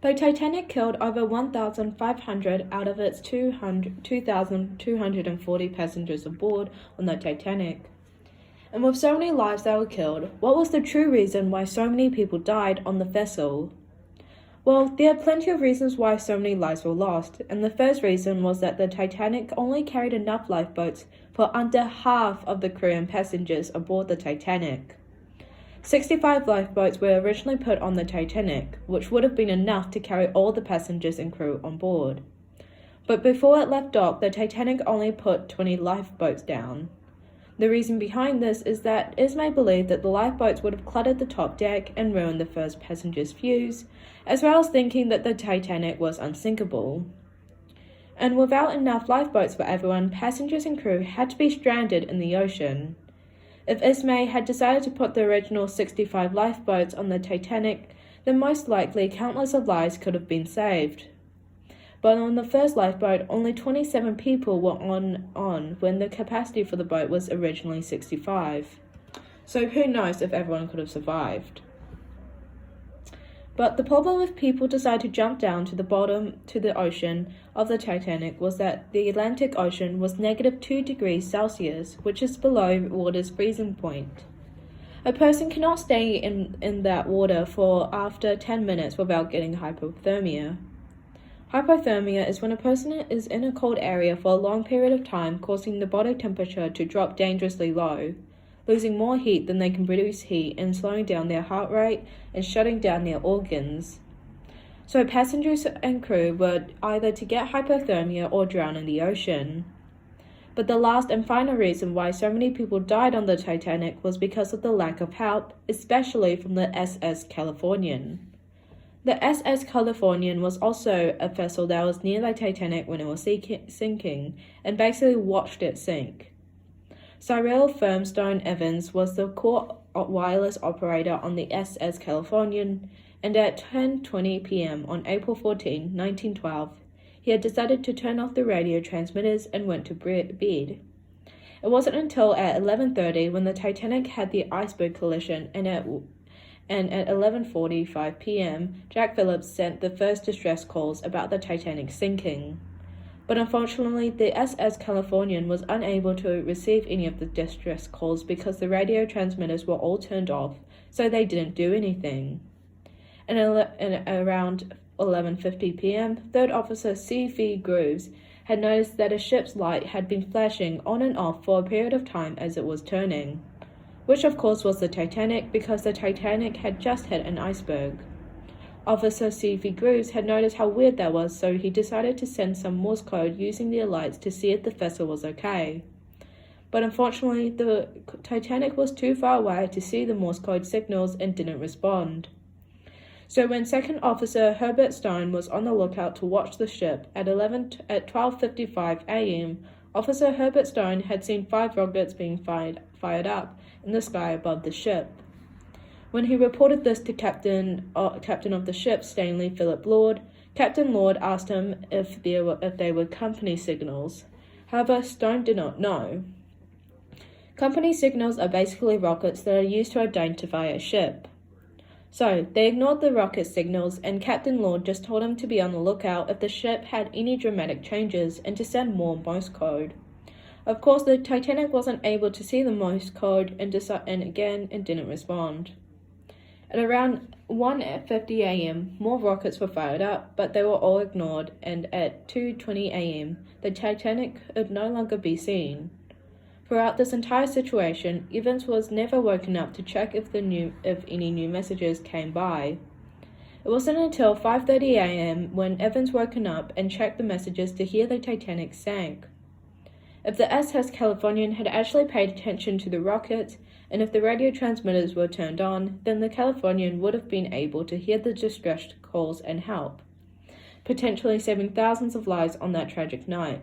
The Titanic killed over 1,500 out of its 2,240 passengers aboard on the Titanic. And with so many lives that were killed, what was the true reason why so many people died on the vessel? Well, there are plenty of reasons why so many lives were lost, and the first reason was that the Titanic only carried enough lifeboats for under half of the crew and passengers aboard the Titanic. 65 lifeboats were originally put on the Titanic, which would have been enough to carry all the passengers and crew on board. But before it left dock, the Titanic only put 20 lifeboats down. The reason behind this is that it is made believe that the lifeboats would have cluttered the top deck and ruined the first passenger's fuse, as well as thinking that the Titanic was unsinkable. And without enough lifeboats for everyone, passengers and crew had to be stranded in the ocean. If Ismay had decided to put the original 65 lifeboats on the Titanic, then most likely countless of lives could have been saved. But on the first lifeboat, only 27 people were on when the capacity for the boat was originally 65. So who knows if everyone could have survived. But the problem if people decided to jump down to the bottom to the ocean of the Titanic was that the Atlantic Ocean was -2 degrees Celsius, which is below water's freezing point. A person cannot stay in that water for after 10 minutes without getting hypothermia. Hypothermia is when a person is in a cold area for a long period of time, causing the body temperature to drop dangerously low, losing more heat than they can produce heat and slowing down their heart rate and shutting down their organs. So passengers and crew were either to get hypothermia or drown in the ocean. But the last and final reason why so many people died on the Titanic was because of the lack of help, especially from the SS Californian. The SS Californian was also a vessel that was near the Titanic when it was sinking and basically watched it sink. Cyril Firmstone Evans was the core wireless operator on the SS Californian, and at 10:20 p.m. on April 14, 1912, he had decided to turn off the radio transmitters and went to bed. It wasn't until at 11:30 when the Titanic had the iceberg collision and at 11:45 p.m., Jack Phillips sent the first distress calls about the Titanic sinking. But unfortunately, the SS Californian was unable to receive any of the distress calls because the radio transmitters were all turned off, so they didn't do anything. And around 11:50 p.m., Third Officer C.V. Groves had noticed that a ship's light had been flashing on and off for a period of time as it was turning, which of course was the Titanic because the Titanic had just hit an iceberg. Officer C.V. Groves had noticed how weird that was, so he decided to send some Morse code using the lights to see if the vessel was okay. But unfortunately, the Titanic was too far away to see the Morse code signals and didn't respond. So when Second Officer Herbert Stone was on the lookout to watch the ship at 12:55 a.m., Officer Herbert Stone had seen 5 rockets being fired up in the sky above the ship. When he reported this to Captain of the ship, Stanley Philip Lord, Captain Lord asked him if they were company signals. However, Stone did not know. Company signals are basically rockets that are used to identify a ship. So, they ignored the rocket signals, and Captain Lord just told him to be on the lookout if the ship had any dramatic changes and to send more Morse code. Of course, the Titanic wasn't able to see the Morse code and didn't respond. At around 1:50 a.m., more rockets were fired up, but they were all ignored, and at 2:20 a.m., the Titanic could no longer be seen. Throughout this entire situation, Evans was never woken up to check if any new messages came by. It wasn't until 5:30 a.m. when Evans woken up and checked the messages to hear the Titanic sank. If the SS Californian had actually paid attention to the rockets, and if the radio transmitters were turned on, then the Californian would have been able to hear the distress calls and help, potentially saving thousands of lives on that tragic night.